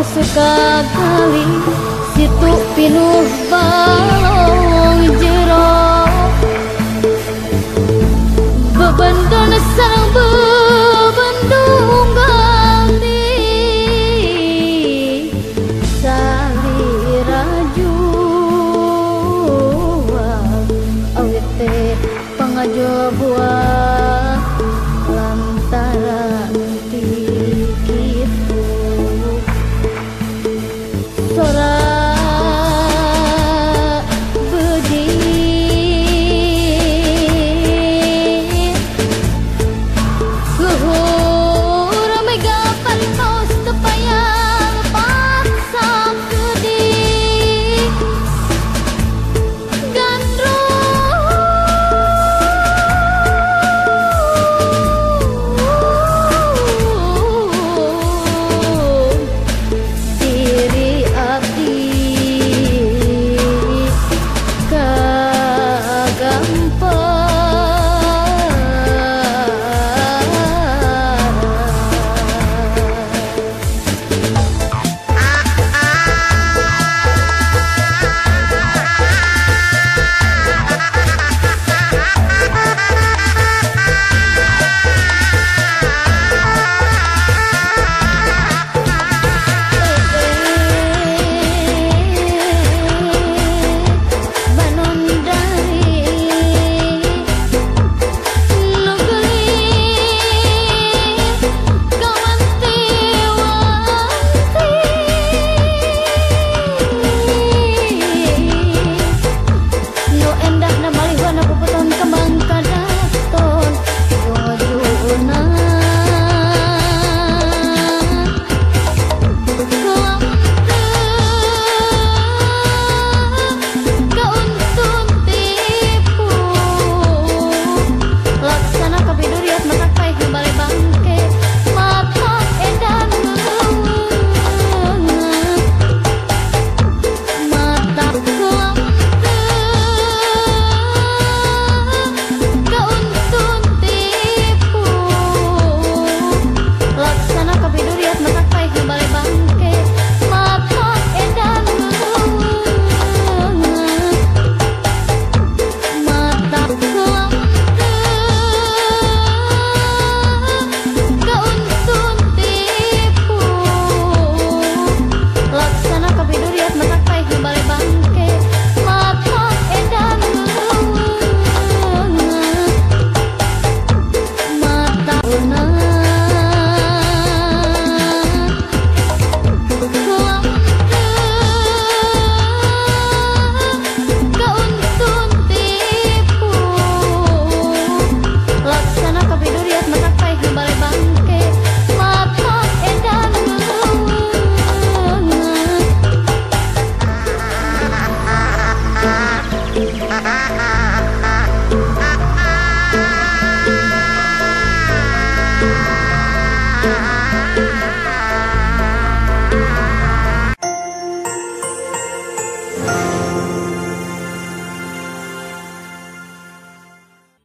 Suka kali situ pinuh balong jero bebendon sareng bebendung ganti saliraju awit teh pangajul buah lantaran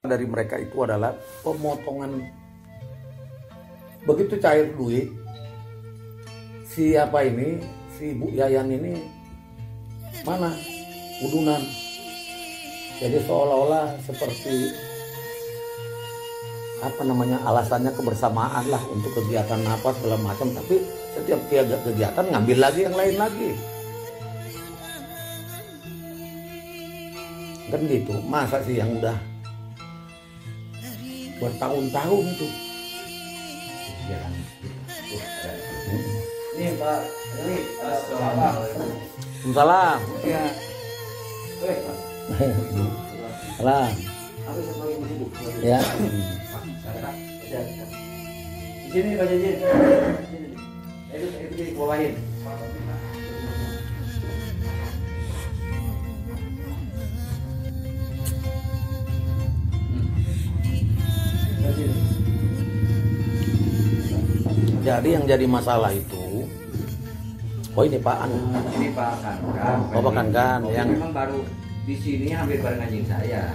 dari mereka itu adalah pemotongan. Begitu cair duit, si Bu Yayan ini mana udunan. Jadi seolah-olah seperti alasannya kebersamaan lah untuk kegiatan apa segala macam, tapi setiap kegiatan ngambil lagi yang lain lagi. Kan gitu, masa sih yang udah bertahun-tahun tuh. Ini Pak, ini Salam. Ya. Salam. Ya. Di sini Pak Jaji. Itu dikeluarin. Jadi yang jadi masalah itu, oh ini Pak Anu. Ini Pak Kankan. Oh, Pak Kankan, yang memang baru di sini hampir bareng anjing saya.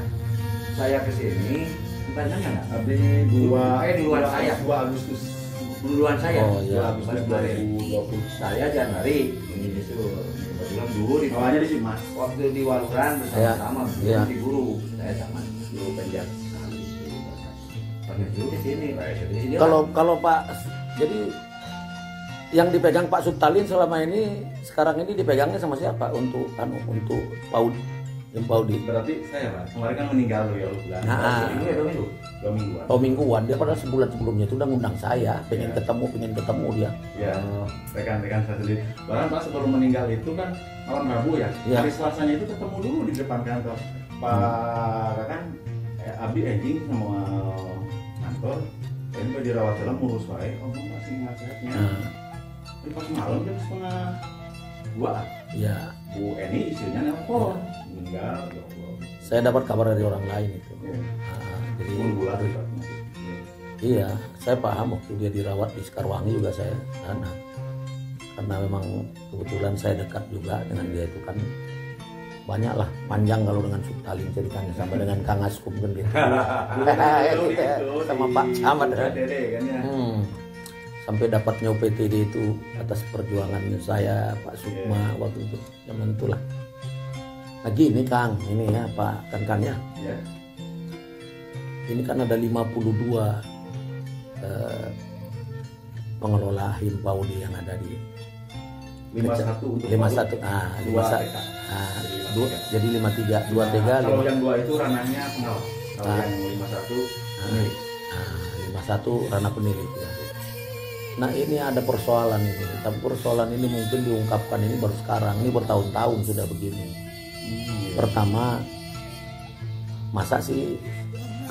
Saya ke sini, entahnya nggak? Tapi duluan saya. 2 Agustus. Duluan saya. Oh, iya. Agustus 2020. Saya Januari ini disuruh. Kebetulan dulu di Awalnya di Simas. waktu di Waluran bersama-sama Iya. di guru. Saya sama guru penjat. Panggil dulu di sini, Pak. Di sini kalau Pak, jadi yang dipegang Pak Subtalin selama ini, sekarang ini dipegangnya sama siapa untuk untuk Paud, yang Paudi? Berarti saya Pak, kemarin kan meninggal loh ya lu bilang. Nah, minggu ya 2 minggu. 2 mingguan. Oh mingguan, dia pada sebulan sebelumnya itu udah ngundang saya, pengen ketemu dia. Ya, rekan-rekan saya sendiri. Bahkan Pak sebelum meninggal itu kan malam Rabu ya. Ya. Hari Selasanya itu ketemu dulu di depan kantor. Pak kan Abdi Ejing sama kantor. Ini udah dirawat dalam urus wae. Oh, masih nasihatnya. Ini pas malam jam 1:30. Iya. Bu Eni istrinya nelpon. Meninggal. Ya Allah. Saya dapat kabar dari orang lain itu. Ya. Jadi Bulan iya, saya paham waktu dia dirawat di Sekarwangi juga saya sana. Karena memang kebetulan saya dekat juga dengan dia itu kan banyak lah, panjang kalau dengan Subtalin ceritanya sama dengan Kang Askum kan gitu. Sama Pak Camat kan. Dede kan ya. Sampai dapatnya UPTD itu atas perjuangannya saya, Pak Sukma waktu itu zaman itulah. Nah gini Kang, ini ya Pak Kankan ya. Ya. Ini kan ada 52 pengelola Himpaudi yang ada di 51 untuk 51. Ah, 51. Ah, jadi 53, 2 tega. Kalau yang 2 itu ranahnya pengawas. Kalau yang 51 pemilik. 51 ranah penilik ya. Nah ini ada persoalan ini, tapi persoalan ini mungkin diungkapkan ini baru sekarang, ini bertahun-tahun sudah begini. Pertama, masa sih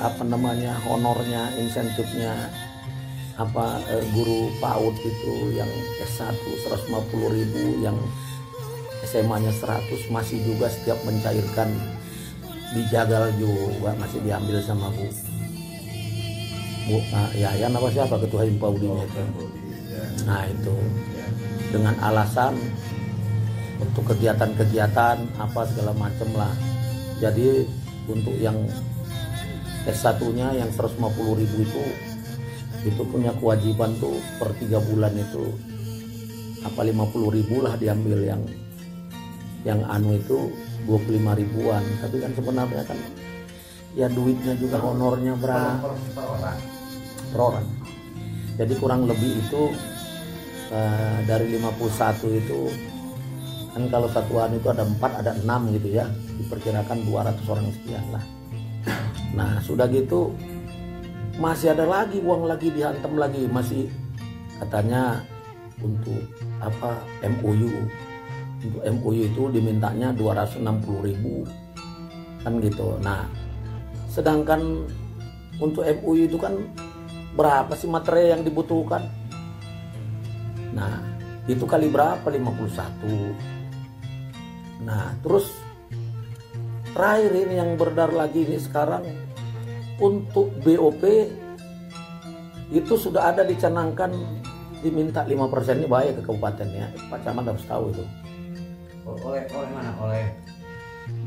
apa namanya honornya, insentifnya apa guru PAUD itu yang S1 150.000, yang SMA-nya 100 masih juga setiap mencairkan dijagal juga masih diambil sama Bu Yayan apa siapa ketua Himpaudinya itu. Nah itu dengan alasan untuk kegiatan-kegiatan apa segala macam lah. Jadi untuk yang S1-nya yang 150.000 itu punya kewajiban tuh per 3 bulan itu apa 50.000 lah diambil, yang anu itu 25.000-an. Tapi kan sebenarnya kan ya duitnya juga honornya berapa per orang. Jadi kurang lebih itu dari 51 itu kan kalau satuan itu ada 4 ada 6 gitu ya, diperkirakan 200 orang sekian lah. Nah sudah gitu masih ada lagi uang lagi dihantam lagi, masih katanya untuk apa MOU, untuk MOU itu dimintanya 260.000 kan gitu. Nah sedangkan untuk MOU itu kan berapa sih materi yang dibutuhkan? Nah itu kali berapa? 51. Nah terus terakhir ini yang beredar lagi ini sekarang untuk BOP itu sudah ada dicanangkan diminta 5%. Ini bahaya ke kabupatennya, Pak Camat harus tahu itu. Oleh mana? Oleh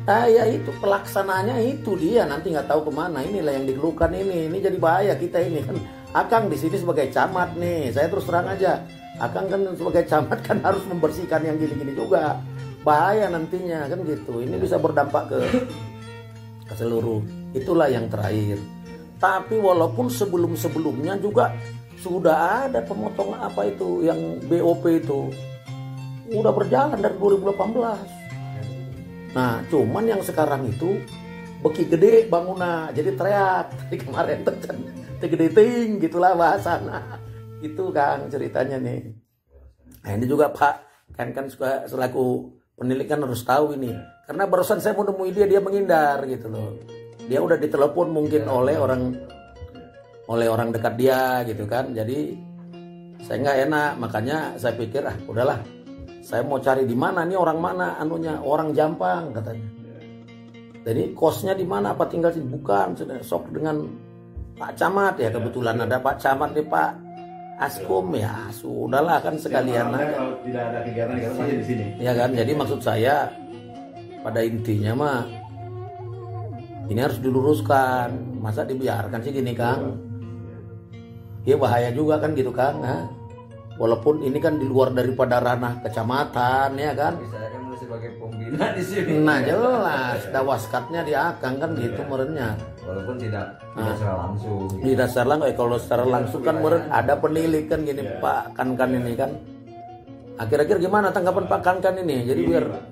Ya itu pelaksananya itu dia nanti nggak tahu kemana. Inilah yang dikeluhkan ini jadi bahaya kita ini kan. Akang di sini sebagai camat nih, saya terus terang aja. Akang kan sebagai camat kan harus membersihkan yang gini-gini juga. Bahaya nantinya kan gitu. Ini bisa berdampak ke seluruh. Itulah yang terakhir. Tapi walaupun sebelum-sebelumnya juga sudah ada pemotongan apa itu yang BOP itu udah berjalan dari 2018. Nah, cuman yang sekarang itu beki gede bangunan, jadi teriak tadi kemarin tuh kan gede ting gitulah bahasana. Itu Kang ceritanya nih. Nah, ini juga Pak kan suka selaku penilik kan harus tahu ini. Karena barusan saya menemui dia menghindar gitu loh. Dia udah ditelepon mungkin oleh orang dekat dia gitu kan. Jadi saya nggak enak, makanya saya pikir udahlah. Saya mau cari di mana nih orang mana anunya, orang Jampang katanya. Jadi kosnya di mana? Apa tinggal sih? Bukan, sok dengan Pak Camat ya, kebetulan ada Pak Camat nih Pak. Askom ya sudahlah kan sekalian Anda aja. kalau tidak ada kegiatan masih di sini. Ya kan, jadi maksud saya pada intinya mah ini harus diluruskan. Masa dibiarkan sih gini Kang? Ya bahaya juga kan gitu Kang. Nah, walaupun ini kan di luar daripada ranah kecamatan ya kan. Saya kan sebagai pembina di sini. Nah jelas, dawaskatnya di Akang kan gitu merenya. Walaupun tidak secara langsung. Tidak secara langsung, kalau secara langsung kan meren ada penilik kan gini Pak Kan ini kan. Akhir-akhir gimana tanggapan Pak Kan ini? Jadi Gini, biar Pak,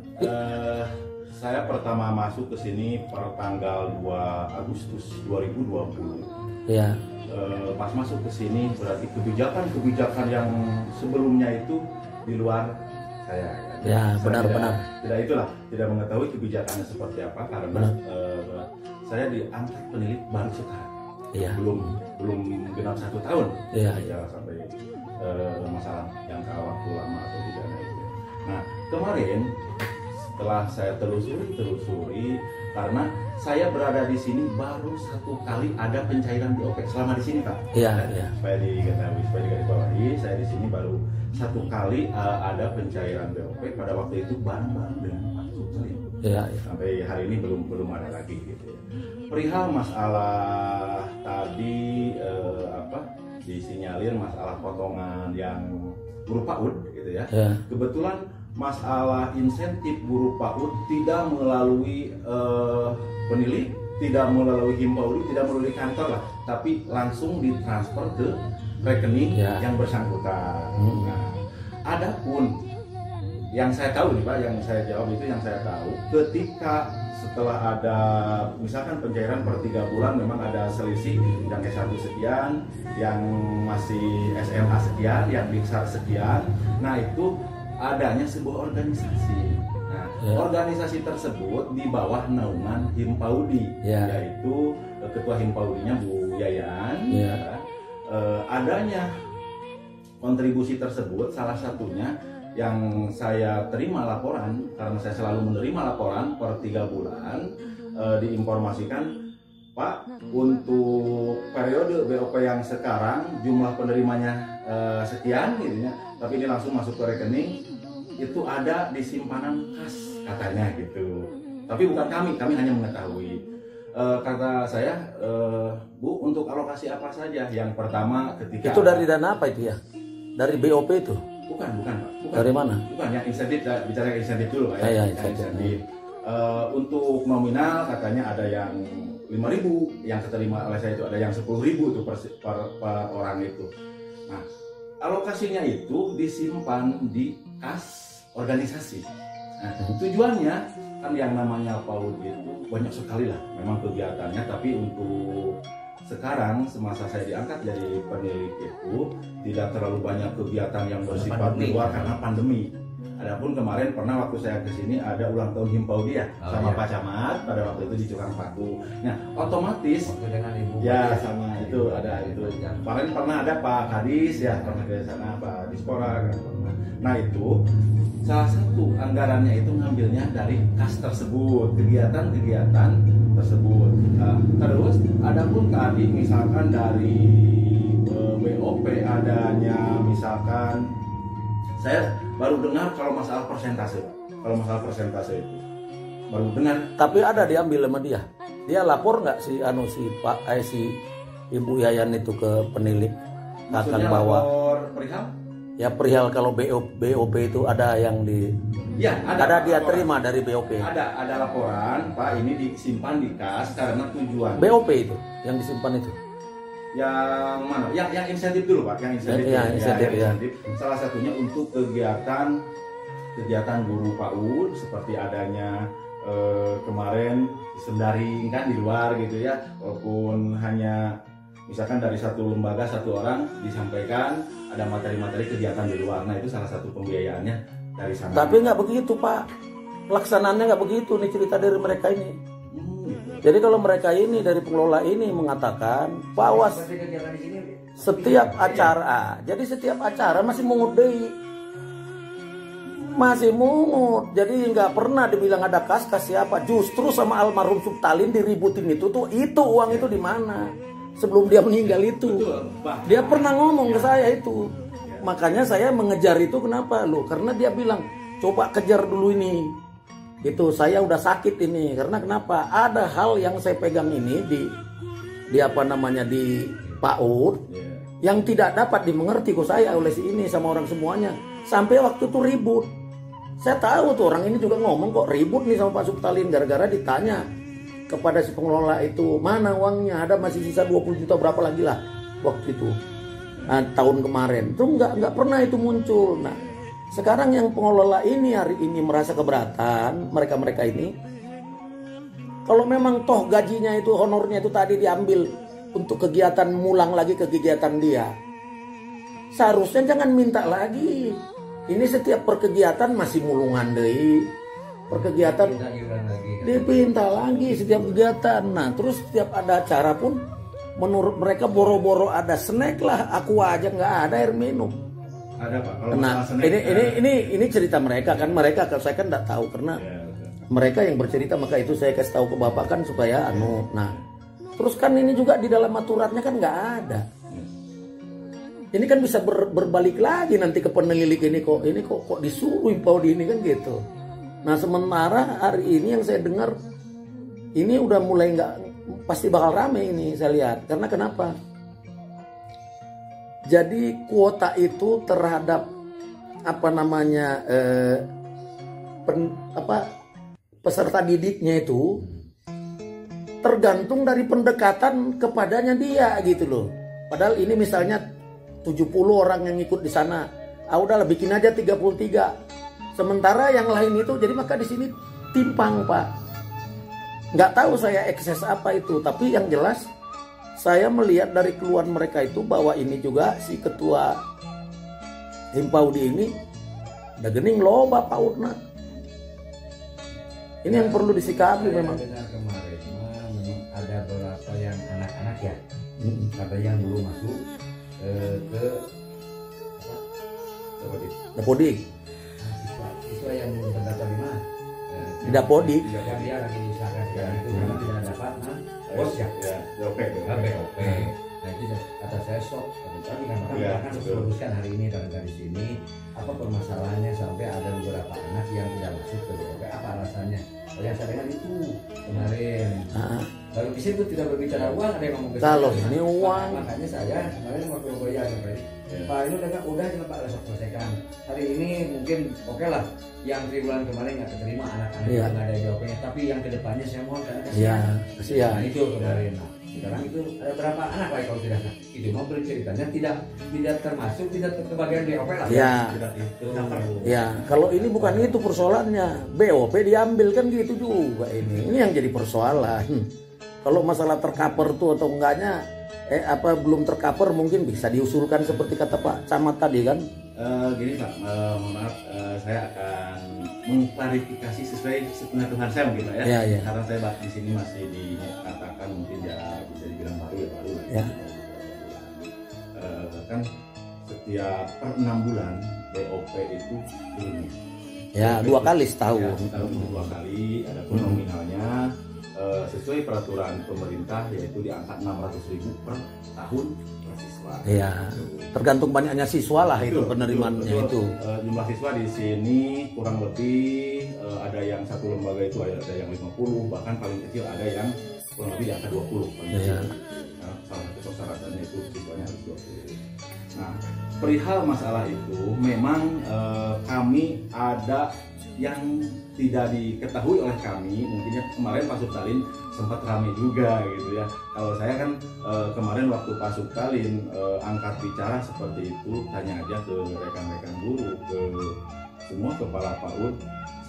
saya pertama masuk ke sini per tanggal 2 Agustus 2020. ya Pas masuk ke sini berarti kebijakan-kebijakan yang sebelumnya itu di luar saya. Ya, Saya benar-benar. tidak mengetahui kebijakannya seperti apa karena saya diangkat penilik baru sekarang. Iya. Belum genap 1 tahun. Iya. Jangan sampai masalah jangka waktu lama atau tidak itu. Nah, kemarin setelah saya telusuri karena saya berada di sini baru 1 kali ada pencairan BOP selama di sini Pak. Iya, iya. Supaya diketahui, supaya digarisbawahi, saya di sini baru 1 kali ada pencairan BOP pada waktu itu bareng-bareng dengan Pak Sultan. Iya, iya. Sampai hari ini belum ada lagi gitu ya. Perihal masalah tadi disinyalir masalah potongan yang guru PAUD gitu ya. Ya. Kebetulan masalah insentif guru PAUD tidak melalui penilik, tidak melalui Himpauli, tidak melalui kantor lah, tapi langsung ditransfer ke rekening Ya. yang bersangkutan. Nah, adapun yang saya tahu nih Pak, yang saya jawab itu yang saya tahu ketika setelah ada misalkan pencairan per 3 bulan memang ada selisih yang S1 sekian, yang masih SMA sekian, yang besar sekian. Nah, itu adanya sebuah organisasi. Nah, Ya. organisasi tersebut di bawah naungan Himpaudi, Ya. yaitu ketua Himpaudinya Bu Yayan. Ya. Adanya kontribusi tersebut salah satunya yang saya terima laporan karena saya selalu menerima laporan per 3 bulan diinformasikan Pak, untuk periode BOP yang sekarang jumlah penerimanya sekian gitu ya, tapi ini langsung masuk ke rekening itu ada di simpanan kas katanya gitu. Tapi bukan kami hanya mengetahui. Kata saya, Bu, untuk alokasi apa saja? Yang pertama ketika Itu dari dana apa itu ya? Dari BOP itu? bukan Pak. Bukan. Dari mana? Bukan, yang insentif, bicara insentif dulu Pak ya. Ya, Yang insentif. Untuk nominal katanya ada yang 5.000, yang keterima oleh saya itu ada yang 10.000 itu per orang itu. Nah, alokasinya itu disimpan di kas organisasi. Nah, tujuannya kan yang namanya PAUD itu banyak sekali lah memang kegiatannya, tapi untuk sekarang semasa saya diangkat jadi penilik itu tidak terlalu banyak kegiatan yang bersifat di luar karena pandemi. Adapun kemarin pernah waktu saya kesini ada ulang tahun Himpaudi ya sama Pak Camat pada waktu itu di Cukang Paku. Nah, otomatis Waktu dengan Ibu ya sama itu ada itu. Kemarin pernah ada Pak Kadis ya pernah ke sana, Pak Dispora kan pernah. Nah, itu salah satu anggarannya itu ngambilnya dari kas tersebut, kegiatan-kegiatan tersebut. Nah, terus adapun tadi misalkan dari BOP adanya misalkan saya baru dengar kalau masalah persentase. Kalau masalah persentase itu baru dengar. Tapi ada diambil sama dia. Dia lapor nggak si Ibu Yayan itu ke penilik? Akan Maksudnya bawa lapor perihal? ya perihal kalau BOP itu ada yang di Ya, ada dia laporan. terima dari BOP. Ada laporan, Pak, ini disimpan di kas karena tujuan. BOP itu yang disimpan itu. Yang mana? Yang insentif dulu Pak, yang insentif. Ya, insentif, ya. Salah satunya untuk kegiatan guru PAUD seperti adanya kemarin sendaring kan di luar gitu ya, walaupun hanya misalkan dari satu lembaga satu orang disampaikan ada materi-materi kegiatan di luar. Nah, itu salah satu pembiayaannya dari sana. Tapi nggak begitu Pak. Pelaksanaannya nggak begitu nih cerita dari mereka ini. Gitu. Jadi kalau mereka ini dari pengelola ini mengatakan bahwa Seperti kegiatan di sini, setiap acara, jadi setiap acara masih mungut deui. Masih mungut. Jadi nggak pernah dibilang ada kas siapa. Justru sama almarhum Subtalin diributin itu tuh, itu uang itu di mana? sebelum dia meninggal itu. Betul, Pak. Dia pernah ngomong ke saya itu. Makanya saya mengejar itu kenapa lo? Karena dia bilang coba kejar dulu ini. Itu saya udah sakit ini. Karena kenapa? Ada hal yang saya pegang ini di apa namanya di PAUD yang tidak dapat dimengerti kok saya oleh si ini sama orang semuanya. Sampai waktu itu ribut. Saya tahu tuh orang ini juga ngomong kok ribut nih sama Pak Suptalin gara-gara ditanya kepada si pengelola itu mana uangnya, ada masih sisa 20 juta berapa lagi lah waktu itu. Nah, tahun kemarin itu nggak pernah itu muncul. Nah sekarang yang pengelola ini hari ini merasa keberatan, mereka ini kalau memang toh gajinya itu honornya itu tadi diambil untuk kegiatan mulang lagi ke kegiatan dia, seharusnya jangan minta lagi. Ini setiap perkegiatan masih mulungan deh, perkegiatan dipinta lagi setiap kegiatan. Nah terus setiap ada acara pun menurut mereka boro-boro ada snack lah, aku aja nggak ada air minum. Ada Pak. Kalau Nah masalah snack, ini cerita mereka kan, mereka saya kan nggak tahu karena mereka yang bercerita, maka itu saya kasih tahu ke bapak kan supaya Nah terus kan ini juga di dalam aturannya kan nggak ada. Ini kan bisa berbalik lagi nanti ke penelilik ini kok disuruh Paudi ini kan gitu. Nah sementara hari ini yang saya dengar ini udah mulai nggak, pasti bakal rame ini saya lihat. Karena kenapa? Jadi kuota itu terhadap apa namanya peserta didiknya itu tergantung dari pendekatan kepadanya dia gitu loh. Padahal ini misalnya 70 orang yang ikut di sana, udahlah bikin aja 33. Sementara yang lain itu, jadi maka di sini timpang Pak. Nggak tahu saya ekses apa itu, tapi yang jelas saya melihat dari keluhan mereka itu bahwa ini juga si ketua Himpaudi ini udah gening loba pautna. Ini yang perlu disikapi memang. Kemarin memang ada beberapa yang anak-anak ya, ada yang belum masuk ke Dapodik. Siswa yang belum terdaftar di mana? Di Dapodik. Yang dia lagi diusahakan sekarang itu karena tidak dapat bos ya. BOP. BOP. Nah itu kata saya stop. Tapi kan akan meneruskan hari ini dan dari sini apa permasalahannya sampai ada beberapa anak yang tidak masuk ke BOP, apa alasannya? Yang saya dengar itu kemarin. Kalau di situ tidak berbicara uang, ada yang ngomong kalau ini uang. Makanya saya kemarin waktu goyang Pak ini udah Pak besok selesaikan. Hari ini mungkin oke lah. Yang tribulan kemarin nggak keterima anak-anak yang nggak ada jawabnya. Tapi yang kedepannya saya mohon karena kasihan. Nah itu kemarin. Nah, sekarang itu ada berapa anak Pak kalau tidak salah? Itu mau berceritanya tidak termasuk tidak kebagian BOP lah. Ya, kalau ini bukan itu persoalannya. BOP diambil kan gitu juga ini. Ini yang jadi persoalan. Kalau masalah tercover tuh atau enggaknya belum tercover mungkin bisa diusulkan seperti kata Pak Camat tadi kan. Gini Pak, mohon maaf, saya akan mengklarifikasi sesuai pengetahuan saya mungkin Pak ya. Karena saya di sini masih dikatakan mungkin ya bisa dibilang baru ya. Kan setiap per 6 bulan BOP itu turun. Ya, 2 kali setahun. Ya, setahun 2 kali, ada pun nominalnya sesuai peraturan pemerintah yaitu di angka 600.000 per tahun per siswa. Iya. Tergantung banyaknya siswa lah itu penerimaannya itu. Jumlah siswa di sini kurang lebih ada yang satu lembaga itu ada yang 50, bahkan paling kecil ada yang kurang lebih di angka 20. Iya. Nah, salah satu persyaratannya itu siswanya harus 20. Nah, perihal masalah itu memang kami ada yang tidak diketahui oleh kami, mungkinnya kemarin Pak Suptalin sempat ramai juga gitu ya. Kalau saya kan kemarin waktu Pak Suptalin angkat bicara seperti itu, tanya aja ke rekan-rekan guru, ke semua kepala PAUD,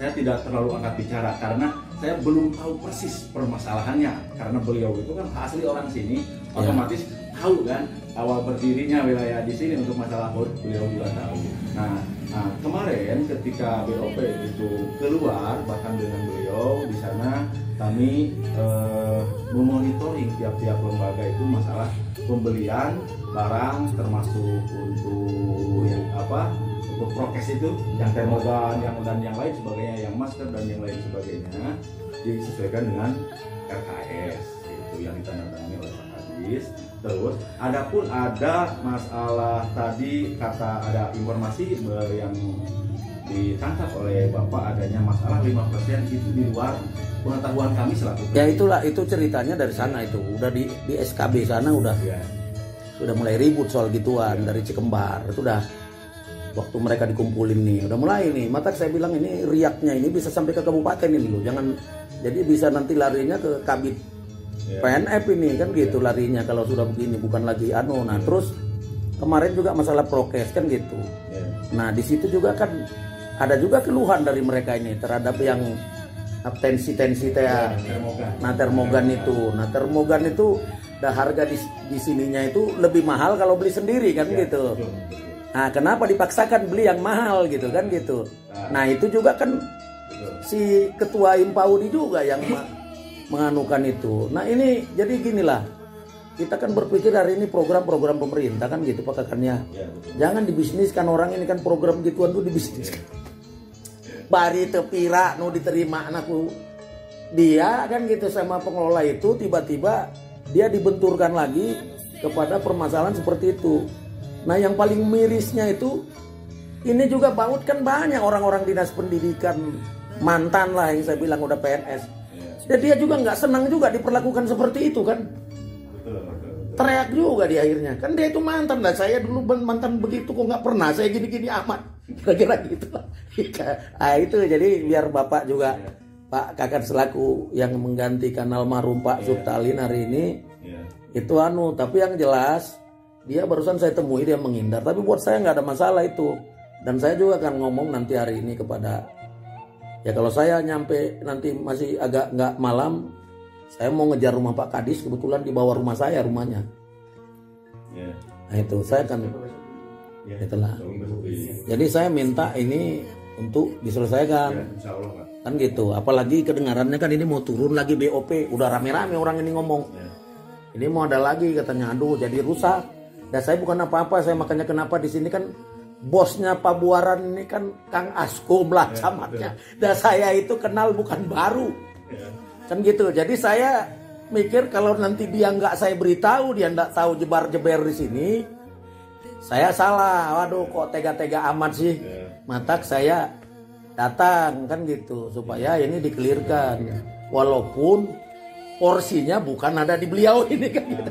saya tidak terlalu angkat bicara karena saya belum tahu persis permasalahannya, karena beliau itu kan asli orang sini, otomatis tahu kan awal berdirinya wilayah di sini untuk masalah PAUD, beliau juga tahu. Nah kemarin ketika BOP itu keluar, bahkan dengan beliau di sana kami memonitoring tiap-tiap lembaga itu masalah pembelian barang, termasuk untuk prokes itu, yang termogan, dan yang lain sebagainya, yang masker dan yang lain sebagainya disesuaikan dengan RKS itu yang ditandatangani oleh Pak Kadis. Terus, adapun ada masalah tadi kata ada informasi yang ditangkap oleh Bapak adanya masalah 5% itu di luar pengetahuan kami selaku. Ya itulah, itu ceritanya dari sana itu. Udah di SKB sana udah sudah mulai ribut soal gituan dari Cikembar. Itu udah waktu mereka dikumpulin nih, udah mulai nih. Maka saya bilang ini riaknya ini bisa sampai ke kabupaten ini loh. Jangan jadi bisa nanti larinya ke Kabid PNF ini kan gitu larinya kalau sudah begini, bukan lagi anu. Nah terus kemarin juga masalah prokes kan gitu. Nah di situ juga kan ada juga keluhan dari mereka ini terhadap yang tensi nah termogan itu. Nah termogan itu dah harga di sininya itu lebih mahal kalau beli sendiri kan gitu. Nah kenapa dipaksakan beli yang mahal gitu kan gitu. Nah itu juga kan si ketua Impaudi juga yang menganukan itu. Nah ini jadi ginilah, kita kan berpikir hari ini program-program pemerintah kan gitu pakakannya. Jangan dibisniskan orang ini kan program gituan tuh dibisniskan. Bari tepira nu diterima anakku dia kan gitu sama pengelola itu, tiba-tiba dia dibenturkan lagi kepada permasalahan seperti itu. Nah yang paling mirisnya itu ini juga baut kan banyak orang-orang dinas pendidikan mantan lah yang saya bilang udah PNS. Dan dia juga nggak senang juga diperlakukan seperti itu kan. Teriak juga di akhirnya. Kan dia itu mantan lah. Saya dulu mantan begitu kok nggak pernah. Saya gini-gini amat. Kira-kira gitu lah. Nah itu jadi biar Bapak juga Pak Kakan selaku yang menggantikan almarhum Pak Suptalin hari ini. Itu anu. Tapi yang jelas dia barusan saya temui dia menghindar. Tapi buat saya nggak ada masalah itu. Dan saya juga akan ngomong nanti hari ini kepada ya kalau saya nyampe nanti masih agak nggak malam, saya mau ngejar rumah Pak Kadis, kebetulan di bawah rumah saya rumahnya. Nah itu saya akan itulah. Jadi saya minta ini untuk diselesaikan. Kan gitu. Apalagi kedengarannya kan ini mau turun lagi BOP, udah rame-rame orang ini ngomong. Ini mau ada lagi katanya, aduh jadi rusak. Dan saya bukan apa-apa, saya makanya kenapa di sini kan bosnya Pak Buaran ini kan Kang Asko lah camatnya. Dan saya itu kenal bukan baru. Kan gitu. Jadi saya mikir kalau nanti dia nggak saya beritahu, dia nggak tahu jebar-jeber di sini, saya salah. Waduh kok tega-tega amat sih. Matak saya datang kan gitu supaya ini dikelirkan. Walaupun porsinya bukan ada di beliau ini kan gitu.